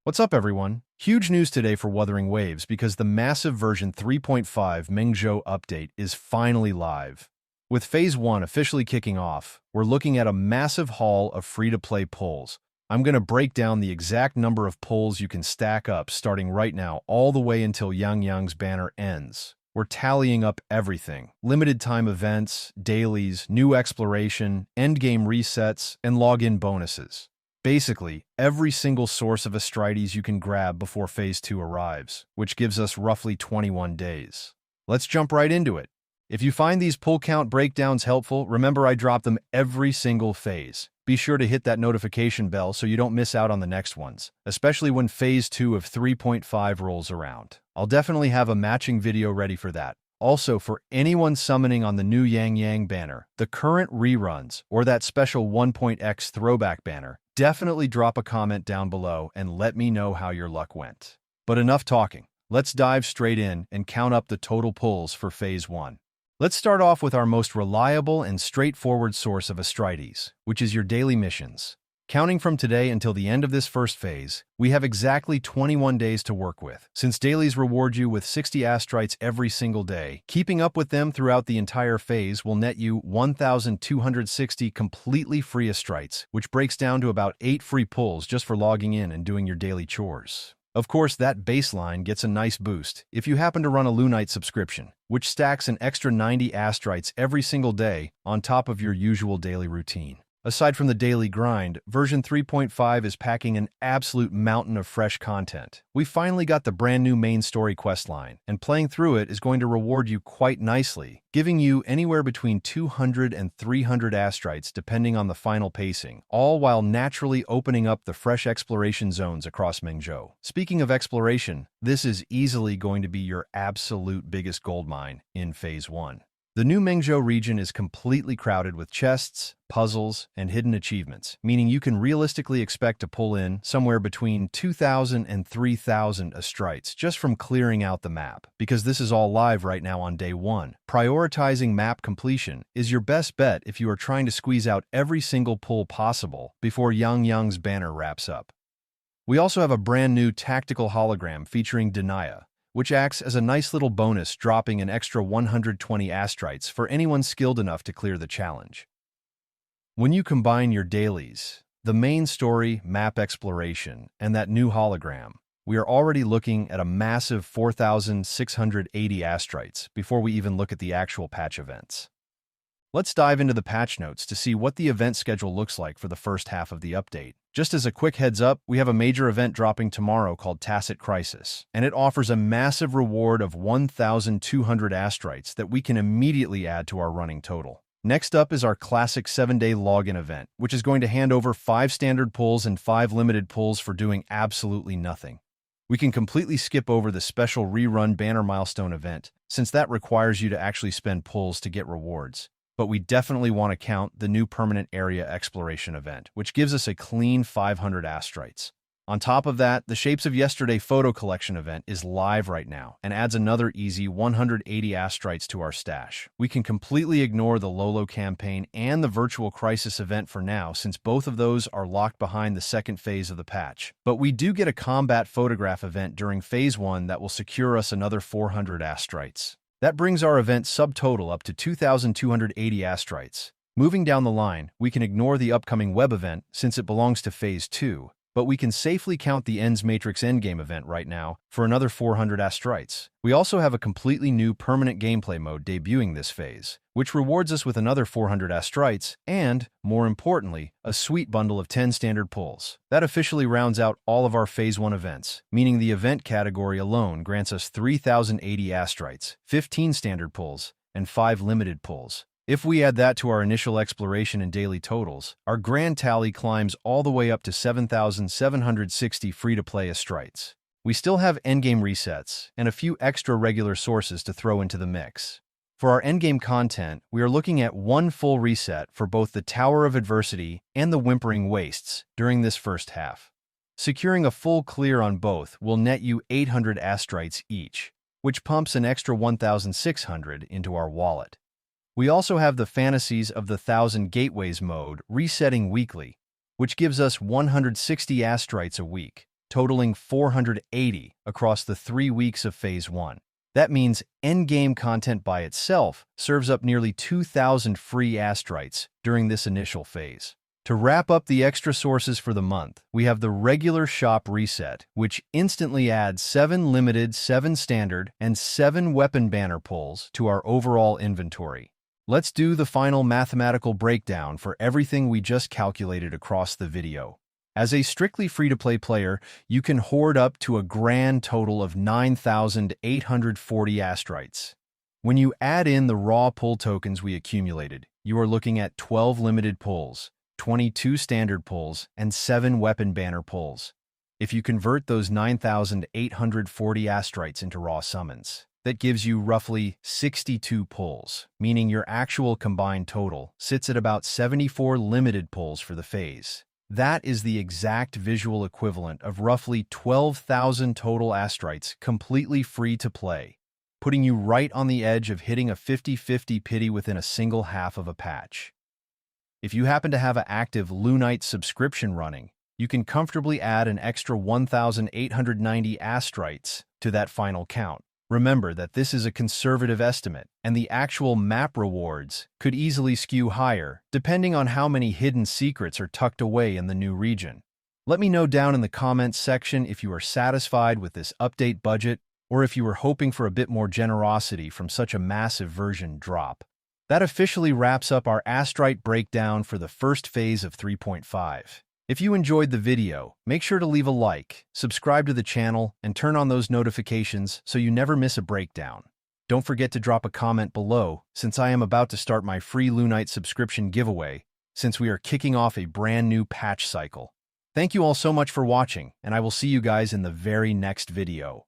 What's up, everyone? Huge news today for Wuthering Waves because the massive version 3.5 Mengzhou update is finally live. With Phase 1 officially kicking off, we're looking at a massive haul of free-to-play pulls. I'm going to break down the exact number of pulls you can stack up starting right now all the way until Yang Yang's banner ends. We're tallying up everything: limited time events, dailies, new exploration, endgame resets, and login bonuses. Basically, every single source of Astrites you can grab before Phase 2 arrives, which gives us roughly 21 days. Let's jump right into it. If you find these pull count breakdowns helpful, remember I drop them every single phase. Be sure to hit that notification bell so you don't miss out on the next ones, especially when Phase 2 of 3.5 rolls around. I'll definitely have a matching video ready for that. Also, for anyone summoning on the new Yang Yang banner, the current reruns, or that special 1.x throwback banner, definitely drop a comment down below and let me know how your luck went. But enough talking. Let's dive straight in and count up the total pulls for Phase 1. Let's start off with our most reliable and straightforward source of Astrites, which is your daily missions. Counting from today until the end of this first phase, we have exactly 21 days to work with. Since dailies reward you with 60 Astrites every single day, keeping up with them throughout the entire phase will net you 1,260 completely free Astrites, which breaks down to about 8 free pulls just for logging in and doing your daily chores. Of course, that baseline gets a nice boost if you happen to run a Lunite subscription, which stacks an extra 90 Astrites every single day on top of your usual daily routine. Aside from the daily grind, version 3.5 is packing an absolute mountain of fresh content. We finally got the brand new main story questline, and playing through it is going to reward you quite nicely, giving you anywhere between 200 and 300 Astrites depending on the final pacing, all while naturally opening up the fresh exploration zones across Mengzhou. Speaking of exploration, this is easily going to be your absolute biggest goldmine in Phase 1. The new Mengzhou region is completely crowded with chests, puzzles, and hidden achievements, meaning you can realistically expect to pull in somewhere between 2,000 and 3,000 Astrites just from clearing out the map, because this is all live right now on day 1. Prioritizing map completion is your best bet if you are trying to squeeze out every single pull possible before Yang Yang's banner wraps up. We also have a brand new tactical hologram featuring Denia, which acts as a nice little bonus, dropping an extra 120 Astrites for anyone skilled enough to clear the challenge. When you combine your dailies, the main story, map exploration, and that new hologram, we are already looking at a massive 4,680 Astrites before we even look at the actual patch events. Let's dive into the patch notes to see what the event schedule looks like for the first half of the update. Just as a quick heads up, we have a major event dropping tomorrow called Tacit Crisis, and it offers a massive reward of 1,200 Astrites that we can immediately add to our running total. Next up is our classic 7-day login event, which is going to hand over 5 standard pulls and 5 limited pulls for doing absolutely nothing. We can completely skip over the special rerun banner milestone event, since that requires you to actually spend pulls to get rewards. But we definitely want to count the new permanent area exploration event, which gives us a clean 500 Astrites. On top of that, the Shapes of Yesterday photo collection event is live right now and adds another easy 180 Astrites to our stash. We can completely ignore the Lolo campaign and the Virtual Crisis event for now, since both of those are locked behind the second phase of the patch. But we do get a combat photograph event during Phase 1 that will secure us another 400 Astrites. That brings our event subtotal up to 2,280 Astrites. Moving down the line, we can ignore the upcoming web event since it belongs to Phase 2, but we can safely count the Ends Matrix Endgame event right now for another 400 Astrites. We also have a completely new permanent gameplay mode debuting this phase, which rewards us with another 400 Astrites and, more importantly, a sweet bundle of 10 standard pulls. That officially rounds out all of our Phase 1 events, meaning the event category alone grants us 3,080 Astrites, 15 standard pulls, and 5 limited pulls. If we add that to our initial exploration and daily totals, our grand tally climbs all the way up to 7,760 free-to-play Astrites. We still have endgame resets and a few extra regular sources to throw into the mix. For our endgame content, we are looking at 1 full reset for both the Tower of Adversity and the Wuthering Waves during this first half. Securing a full clear on both will net you 800 Astrites each, which pumps an extra 1,600 into our wallet. We also have the Fantasies of the Thousand Gateways mode resetting weekly, which gives us 160 Astrites a week. totaling 480 across the 3 weeks of Phase 1. That means endgame content by itself serves up nearly 2,000 free Astrites during this initial phase. To wrap up the extra sources for the month, we have the regular shop reset, which instantly adds 7 limited, 7 standard, and 7 weapon banner pulls to our overall inventory. Let's do the final mathematical breakdown for everything we just calculated across the video. As a strictly free-to-play player, you can hoard up to a grand total of 9,840 Astrites. When you add in the raw pull tokens we accumulated, you are looking at 12 limited pulls, 22 standard pulls, and 7 weapon banner pulls. If you convert those 9,840 Astrites into raw summons, that gives you roughly 62 pulls, meaning your actual combined total sits at about 74 limited pulls for the phase. That is the exact visual equivalent of roughly 12,000 total Astrites completely free to play, putting you right on the edge of hitting a 50-50 pity within a single half of a patch. If you happen to have an active Lunite subscription running, you can comfortably add an extra 1,890 Astrites to that final count. Remember that this is a conservative estimate, and the actual map rewards could easily skew higher, depending on how many hidden secrets are tucked away in the new region. Let me know down in the comments section if you are satisfied with this update budget, or if you were hoping for a bit more generosity from such a massive version drop. That officially wraps up our Astrite breakdown for the first phase of 3.5. If you enjoyed the video, make sure to leave a like, subscribe to the channel, and turn on those notifications so you never miss a breakdown. Don't forget to drop a comment below, since I am about to start my free Lunite subscription giveaway, since we are kicking off a brand new patch cycle. Thank you all so much for watching, and I will see you guys in the very next video.